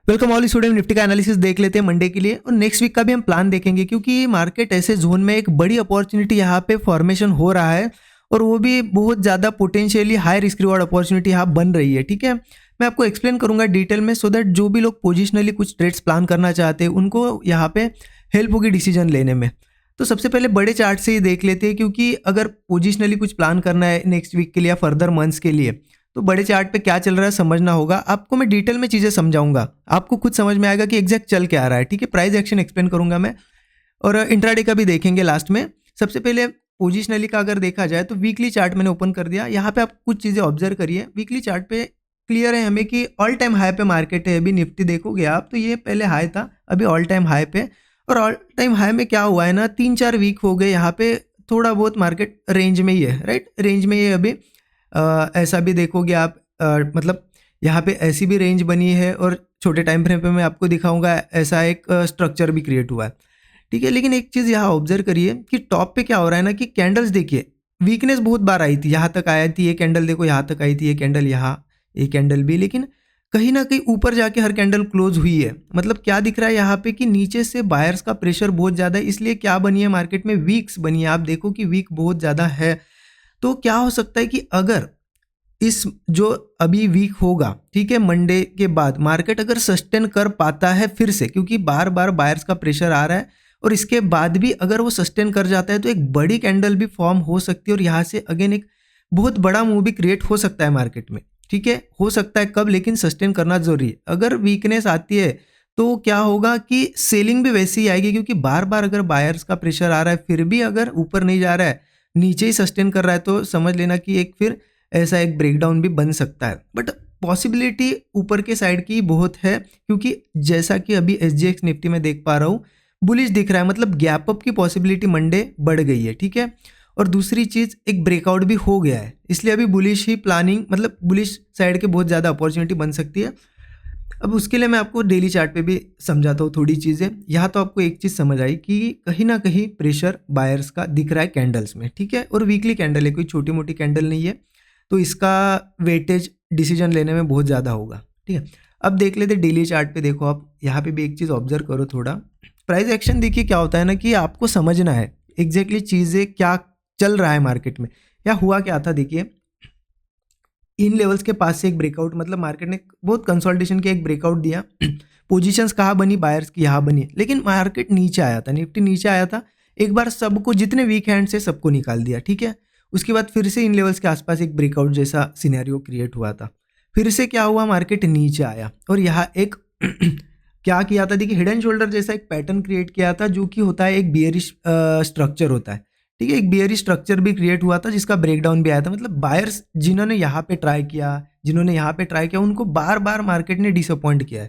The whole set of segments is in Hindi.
Welcome all student. निफ्टी का एनालिसिस देख लेते हैं मंडे के लिए और नेक्स्ट वीक का भी हम प्लान देखेंगे क्योंकि मार्केट ऐसे जोन में एक बड़ी अपॉर्चुनिटी यहाँ पे फॉर्मेशन हो रहा है और वो भी बहुत ज़्यादा potentially high risk reward opportunity यहाँ बन रही है। ठीक है, मैं आपको एक्सप्लेन करूंगा डिटेल में सो दैट जो भी लोग पोजिशनली कुछ ट्रेड्स प्लान करना चाहते हैं उनको यहाँ पे हेल्प होगी डिसीजन लेने में। तो सबसे पहले बड़े चार्ट से ही देख लेते हैं क्योंकि अगर पोजिशनली कुछ प्लान करना है नेक्स्ट वीक के लिए या फर्दर मंथ्स के लिए तो बड़े चार्ट पे क्या चल रहा है समझना होगा। आपको मैं डिटेल में चीज़ें समझाऊंगा, आपको खुद समझ में आएगा कि एग्जैक्ट चल क्या आ रहा है। ठीक है, प्राइस एक्शन एक्सप्लेन करूंगा मैं और इंट्राडे का भी देखेंगे लास्ट में। सबसे पहले पोजिशनली का अगर देखा जाए तो वीकली चार्ट मैंने ओपन कर दिया। यहाँ पे आप कुछ चीज़ें ऑब्जर्व करिए। वीकली चार्ट पे क्लियर है हमें कि ऑल टाइम हाई पे मार्केट है। अभी निफ्टी देखोगे आप तो ये पहले हाई था, अभी ऑल टाइम हाई पे। और ऑल टाइम हाई में क्या हुआ है ना, 3-4 वीक हो गए यहाँ पे थोड़ा बहुत मार्केट रेंज में ही है, राइट, रेंज में ही है अभी। ऐसा भी देखोगे आप, मतलब यहाँ पे ऐसी भी रेंज बनी है और छोटे टाइम फ्रेम पे मैं आपको दिखाऊंगा ऐसा एक स्ट्रक्चर भी क्रिएट हुआ है। ठीक है, लेकिन एक चीज़ यहाँ ऑब्जर्व करिए कि टॉप पे क्या हो रहा है ना कि कैंडल्स देखिए, वीकनेस बहुत बार आई थी, यहाँ तक आई थी ये कैंडल, देखो यहाँ तक आई थी ये कैंडल, यहाँ ये कैंडल भी, लेकिन कहीं ना कहीं ऊपर जाके हर कैंडल क्लोज हुई है। मतलब क्या दिख रहा है यहाँ पे कि नीचे से बायर्स का प्रेशर बहुत ज़्यादा है, इसलिए क्या बनी है मार्केट में, वीक्स बनी है। आप देखो कि वीक बहुत ज़्यादा है। तो क्या हो सकता है कि अगर इस जो अभी वीक होगा, ठीक है, मंडे के बाद मार्केट अगर सस्टेन कर पाता है फिर से, क्योंकि बार बार बायर्स का प्रेशर आ रहा है और इसके बाद भी अगर वो सस्टेन कर जाता है तो एक बड़ी कैंडल भी फॉर्म हो सकती है और यहाँ से अगेन एक बहुत बड़ा मूव भी क्रिएट हो सकता है मार्केट में। ठीक है, हो सकता है कब, लेकिन सस्टेन करना जरूरी है। अगर वीकनेस आती है तो क्या होगा कि सेलिंग भी वैसे ही आएगी, क्योंकि बार बार अगर बायर्स का प्रेशर आ रहा है फिर भी अगर ऊपर नहीं जा रहा है, नीचे ही सस्टेन कर रहा है, तो समझ लेना कि एक फिर ऐसा एक ब्रेकडाउन भी बन सकता है। बट पॉसिबिलिटी ऊपर के साइड की बहुत है, क्योंकि जैसा कि अभी SGX निफ्टी में देख पा रहा हूँ बुलिश दिख रहा है, मतलब गैप अप की पॉसिबिलिटी मंडे बढ़ गई है। ठीक है, और दूसरी चीज़ एक ब्रेकआउट भी हो गया है, इसलिए अभी बुलिश ही प्लानिंग, मतलब बुलिश साइड के बहुत ज़्यादा अपॉर्चुनिटी बन सकती है। अब उसके लिए मैं आपको डेली चार्ट पे भी समझाता हूँ थोड़ी चीज़ें। यहाँ तो आपको एक चीज़ समझ आई कि कहीं ना कहीं प्रेशर बायर्स का दिख रहा है कैंडल्स में। ठीक है, और वीकली कैंडल है, कोई छोटी मोटी कैंडल नहीं है, तो इसका वेटेज डिसीजन लेने में बहुत ज़्यादा होगा। ठीक है, अब देख लेते डेली चार्ट पे। देखो आप यहाँ पे भी एक चीज़ ऑब्जर्व करो थोड़ा। प्राइस एक्शन देखिए क्या होता है ना कि आपको समझना है एग्जैक्टली चीज़ें क्या चल रहा है मार्केट में, या हुआ क्या था। देखिए इन लेवल्स के पास से एक ब्रेकआउट, मतलब मार्केट ने बहुत कंसोलिडेशन के एक ब्रेकआउट दिया। पोजीशंस कहाँ बनी, बायर्स की यहाँ बनी, लेकिन मार्केट नीचे आया था, निफ्टी नीचे आया था एक बार, सबको जितने वीक हैंड से सबको निकाल दिया। ठीक है, उसके बाद फिर से इन लेवल्स के आसपास एक ब्रेकआउट जैसा सिनेरियो क्रिएट हुआ था। फिर से क्या हुआ, मार्केट नीचे आया और यहाँ एक क्या किया था, देखिए हिडन शोल्डर जैसा एक पैटर्न क्रिएट किया था, जो कि होता है एक बियरिश स्ट्रक्चर होता है। ठीक है, एक बियरिश स्ट्रक्चर भी क्रिएट हुआ था जिसका ब्रेकडाउन भी आया था। मतलब बायर्स जिन्होंने यहाँ पे ट्राई किया, जिन्होंने यहाँ पे ट्राई किया, उनको बार बार मार्केट ने डिसअपॉइंट किया है,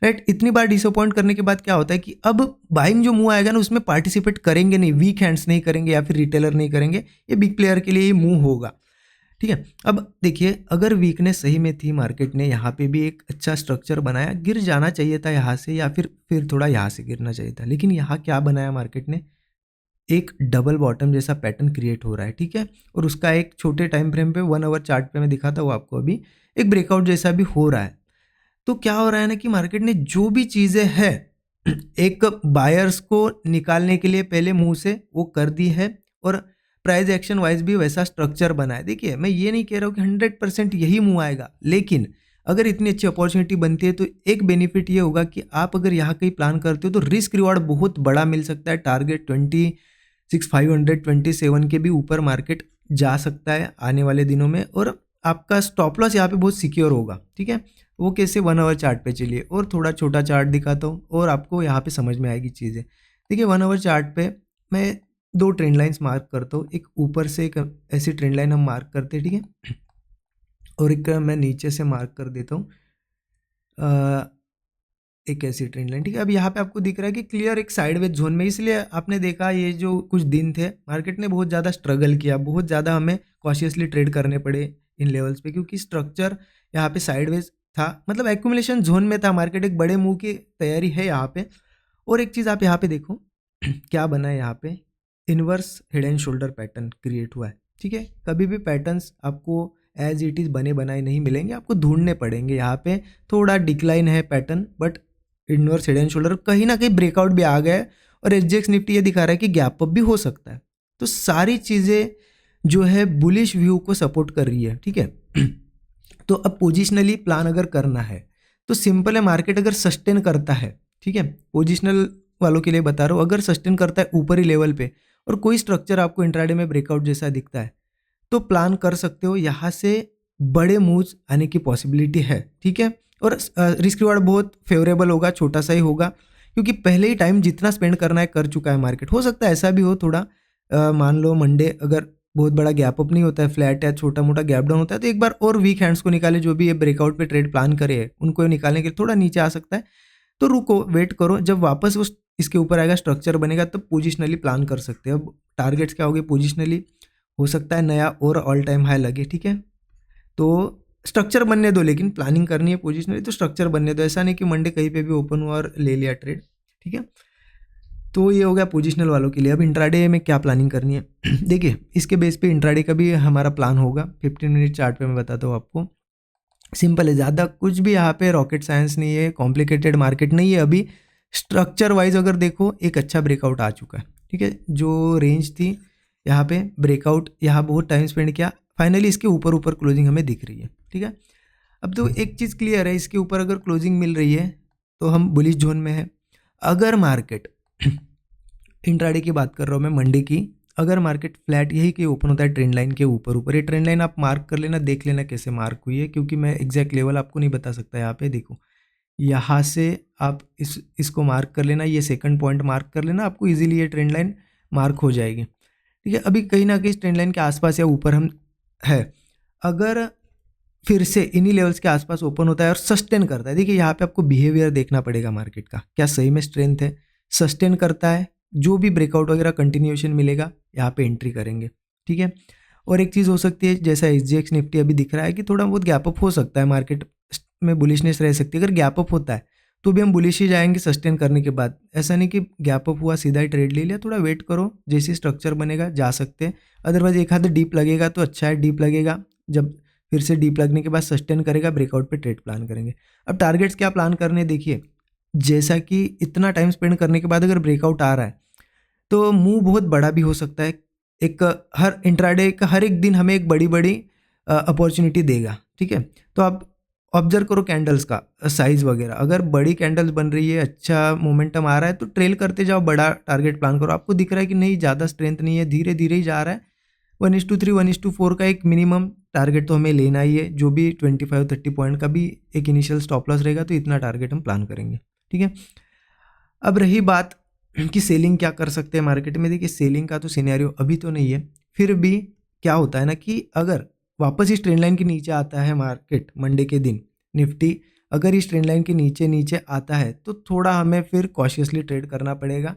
राइट। इतनी बार डिसअपॉइंट करने के बाद क्या होता है कि अब बाइंग जो मूव आएगा ना उसमें पार्टिसिपेट करेंगे नहीं, वीक हैंड्स नहीं करेंगे या फिर रिटेलर नहीं करेंगे, ये बिग प्लेयर के लिए ये मूव होगा। ठीक है, अब देखिए अगर वीकनेस सही में थी, मार्केट ने यहाँ पे भी एक अच्छा स्ट्रक्चर बनाया, गिर जाना चाहिए था यहाँ से या फिर थोड़ा यहाँ से गिरना चाहिए था, लेकिन यहाँ क्या बनाया मार्केट ने, एक डबल बॉटम जैसा पैटर्न क्रिएट हो रहा है। ठीक है, और उसका एक छोटे टाइम फ्रेम पे 1 आवर चार्ट पे मैं दिखा था वो आपको, अभी एक ब्रेकआउट जैसा भी हो रहा है। तो क्या हो रहा है ना कि मार्केट ने जो भी चीज़ें हैं एक बायर्स को निकालने के लिए पहले मुंह से वो कर दी है और प्राइस एक्शन वाइज भी वैसा स्ट्रक्चर बना है। देखिए मैं ये नहीं कह रहा हूँ कि 100% यही मुंह आएगा, लेकिन अगर इतनी अच्छी अपॉर्चुनिटी बनती है तो एक बेनिफिट ये होगा कि आप अगर यहाँ कहीं प्लान करते हो तो रिस्क रिवॉर्ड बहुत बड़ा मिल सकता है। टारगेट 26,527 के भी ऊपर मार्केट जा सकता है आने वाले दिनों में, और आपका स्टॉप लॉस यहाँ पे बहुत सिक्योर होगा। ठीक है, वो कैसे, 1 आवर चार्ट पे चलिए और थोड़ा छोटा चार्ट दिखाता हूँ और आपको यहाँ पे समझ में आएगी चीज़ें। देखिए 1 आवर चार्ट पे मैं 2 ट्रेंड लाइन्स मार्क करता हूँ, एक ऊपर से एक ऐसी ट्रेंड लाइन हम मार्क करते हैं, ठीक है, और एक मैं नीचे से मार्क कर देता हूँ एक ऐसी ट्रेंड लाइन। ठीक है, अब यहाँ पे आपको दिख रहा है कि क्लियर एक साइडवेज जोन में, इसलिए आपने देखा ये जो कुछ दिन थे मार्केट ने बहुत ज़्यादा स्ट्रगल किया, बहुत ज़्यादा हमें कॉशियसली ट्रेड करने पड़े इन लेवल्स पे, क्योंकि स्ट्रक्चर यहाँ पे साइडवेज था, मतलब एक्यूमुलेशन जोन में था मार्केट, एक बड़े मूव की तैयारी है यहाँ पे। और एक चीज़ आप यहाँ पे देखो क्या बना है, यहाँ पे inverse head and shoulder pattern create हुआ है। ठीक है, कभी भी पैटर्न्स आपको एज इट इज़ बने बनाए नहीं मिलेंगे, आपको ढूंढने पड़ेंगे। यहाँ पे थोड़ा डिक्लाइन है pattern, but inverse head and shoulder कहीं ना कहीं ब्रेकआउट भी आ गया है और एसजीएक्स निफ्टी ये दिखा रहा है कि गैप अप भी हो सकता है। तो सारी चीज़ें जो है बुलिश व्यू को सपोर्ट कर रही है, ठीक है। तो अब पोजिशनली प्लान अगर करना है तो सिंपल है, मार्केट अगर सस्टेन करता है, ठीक है, पोजिशनल वालों के लिए बता रहा हूँ, अगर सस्टेन करता है ऊपरी लेवल पे और कोई स्ट्रक्चर आपको इंट्राडे में ब्रेकआउट जैसा दिखता है तो प्लान कर सकते हो, यहाँ से बड़े मूव्स आने की पॉसिबिलिटी है, ठीक है। और रिस्क रिवार्ड बहुत फेवरेबल होगा, छोटा सा ही होगा, क्योंकि पहले ही टाइम जितना स्पेंड करना है कर चुका है मार्केट। हो सकता है ऐसा भी हो थोड़ा, मान लो मंडे अगर बहुत बड़ा गैप अप नहीं होता है, फ्लैट या छोटा मोटा गैप डाउन होता है, तो एक बार और वीक हैंड्स को निकाले, जो भी ये ब्रेकआउट पे ट्रेड प्लान करे है उनको निकालने के लिए थोड़ा नीचे आ सकता है। तो रुको, वेट करो, जब वापस उस इसके ऊपर आएगा, स्ट्रक्चर बनेगा, तब पोजिशनली प्लान कर सकते हैं। अब टारगेट्स क्या होगी पोजिशनली, हो सकता है नया और ऑल टाइम हाई लगे, ठीक है। तो स्ट्रक्चर बनने दो, लेकिन प्लानिंग करनी है पोजिशनली तो स्ट्रक्चर बनने दो, ऐसा नहीं कि मंडे कहीं पे भी ओपन हुआ और ले लिया ट्रेड, ठीक है। तो ये हो गया पोजिशनल वालों के लिए। अब इंट्राडे में क्या प्लानिंग करनी है देखिए, इसके बेस पे इंट्राडे का भी हमारा प्लान होगा। 15 मिनट चार्ट पे मैं बताता हूँ आपको। सिंपल है, ज़्यादा कुछ भी यहाँ पे रॉकेट साइंस नहीं है, कॉम्प्लिकेटेड मार्केट नहीं है। अभी स्ट्रक्चर वाइज अगर देखो एक अच्छा ब्रेकआउट आ चुका है, ठीक है। जो रेंज थी यहाँ पे ब्रेकआउट, यहाँ बहुत टाइम स्पेंड किया, फाइनली इसके ऊपर ऊपर क्लोजिंग हमें दिख रही है, ठीक है। अब तो एक चीज़ क्लियर है, इसके ऊपर अगर क्लोजिंग मिल रही है तो हम बुलिश जोन में है। अगर मार्केट इंट्राडे की बात कर रहा हूँ मैं, मंडे की, अगर मार्केट फ्लैट यही कि ओपन होता है ट्रेंड लाइन के ऊपर ऊपर, ये ट्रेंड लाइन आप मार्क कर लेना, देख लेना कैसे मार्क हुई है, क्योंकि मैं एग्जैक्ट लेवल आपको नहीं बता सकता। यहाँ पे देखो, यहाँ से आप इसको मार्क कर लेना, ये सेकंड पॉइंट मार्क कर लेना, आपको इजीली ये ट्रेंड लाइन मार्क हो जाएगी, ठीक है। अभी कहीं ना कहीं इस ट्रेंड लाइन के आसपास या ऊपर हम है। अगर फिर से इन्हीं लेवल्स के आसपास ओपन होता है और सस्टेन करता है, देखिए यहाँ पे आपको बिहेवियर देखना पड़ेगा मार्केट का, क्या सही में स्ट्रेंथ है, सस्टेन करता है, जो भी ब्रेकआउट वगैरह कंटिन्यूएशन मिलेगा यहाँ पे एंट्री करेंगे, ठीक है। और एक चीज़ हो सकती है, जैसा एसजीएक्स निफ्टी अभी दिख रहा है कि थोड़ा बहुत गैप अप हो सकता है, मार्केट में बुलिशनेस रह सकती है। अगर गैप अप होता है तो भी हम बुलिश ही जाएंगे सस्टेन करने के बाद, ऐसा नहीं कि गैप अप हुआ सीधा ही ट्रेड ले लिया, थोड़ा वेट करो, जैसे स्ट्रक्चर बनेगा जा सकते हैं। अदरवाइज एक हाथ डीप लगेगा तो अच्छा है, डीप लगेगा, जब फिर से डीप लगने के बाद सस्टेन करेगा, ब्रेकआउट पे ट्रेड प्लान करेंगे। अब टारगेट्स क्या प्लान करने, देखिए जैसा कि इतना टाइम स्पेंड करने के बाद अगर ब्रेकआउट आ रहा है तो मूव बहुत बड़ा भी हो सकता है। एक हर इंट्राडे का हर एक दिन हमें एक बड़ी बड़ी अपॉर्चुनिटी देगा, ठीक है। तो आप ऑब्जर्व करो कैंडल्स का साइज वगैरह, अगर बड़ी कैंडल्स बन रही है, अच्छा मोमेंटम आ रहा है तो ट्रेल करते जाओ, बड़ा टारगेट प्लान करो। आपको दिख रहा है कि नहीं ज़्यादा स्ट्रेंथ नहीं है, धीरे धीरे ही जा रहा है, 1:3 1:4 का एक मिनिमम टारगेट तो हमें लेना ही है, जो भी 25-30 पॉइंट का भी एक इनिशियल स्टॉप लॉस रहेगा, तो इतना टारगेट हम प्लान करेंगे, ठीक है। अब रही बात कि सेलिंग क्या कर सकते हैं मार्केट में, देखिए सेलिंग का तो सिनेरियो अभी तो नहीं है, फिर भी क्या होता है ना कि अगर वापस इस ट्रेंड लाइन के नीचे आता है मार्केट, मंडे के दिन निफ्टी अगर इस ट्रेंड लाइन के नीचे नीचे आता है तो थोड़ा हमें फिर कॉशियसली ट्रेड करना पड़ेगा,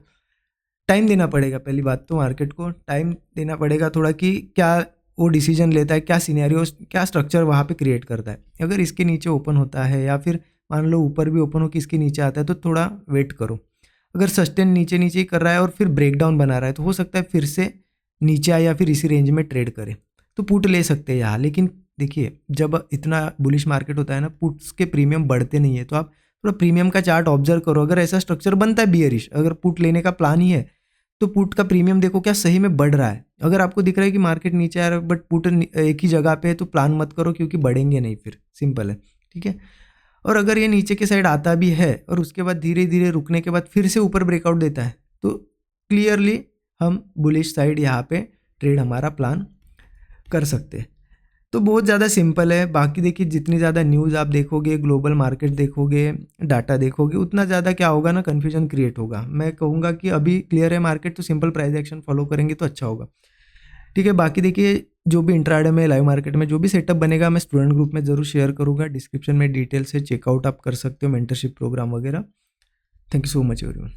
टाइम देना पड़ेगा। पहली बात तो मार्केट को टाइम देना पड़ेगा थोड़ा, कि क्या वो डिसीजन लेता है, क्या सिनेरियो, क्या स्ट्रक्चर वहाँ पे क्रिएट करता है। अगर इसके नीचे ओपन होता है या फिर मान लो ऊपर भी ओपन हो कि इसके नीचे आता है, तो थोड़ा वेट करो। अगर सस्टेन नीचे नीचे ही कर रहा है और फिर ब्रेकडाउन बना रहा है तो हो सकता है फिर से नीचे आए या फिर इसी रेंज में ट्रेड करे, तो पुट ले सकते हैं यहाँ। लेकिन देखिए जब इतना बुलिश मार्केट होता है ना, पुट्स के प्रीमियम बढ़ते नहीं है, तो आप थोड़ा प्रीमियम का चार्ट ऑब्जर्व करो। अगर ऐसा स्ट्रक्चर बनता है बियरिश, अगर पुट लेने का प्लान ही है तो पुट का प्रीमियम देखो क्या सही में बढ़ रहा है। अगर आपको दिख रहा है कि मार्केट नीचे आ रहा है बट पुट एक ही जगह पे है, तो प्लान मत करो, क्योंकि बढ़ेंगे नहीं फिर, सिंपल है, ठीक है। और अगर ये नीचे के साइड आता भी है और उसके बाद धीरे धीरे रुकने के बाद फिर से ऊपर ब्रेकआउट देता है, तो क्लियरली हम बुलिश साइड यहाँ पे ट्रेड हमारा प्लान कर सकते हैं। तो बहुत ज़्यादा सिंपल है। बाकी देखिए जितनी ज़्यादा न्यूज़ आप देखोगे, ग्लोबल मार्केट देखोगे, डाटा देखोगे, उतना ज़्यादा क्या होगा ना, कन्फ्यूजन क्रिएट होगा। मैं कहूँगा कि अभी क्लियर है मार्केट, तो सिंपल प्राइस एक्शन फॉलो करेंगे तो अच्छा होगा, ठीक है। बाकी देखिए जो भी इंट्राडे में, लाइव मार्केट में जो भी सेटअप बनेगा, मैं स्टूडेंट ग्रुप में ज़रूर शेयर करूँगा, डिस्क्रिप्शन में डिटेल से चेकआउट आप कर सकते हो, मेंटरशिप प्रोग्राम वगैरह। Thank you so much everyone.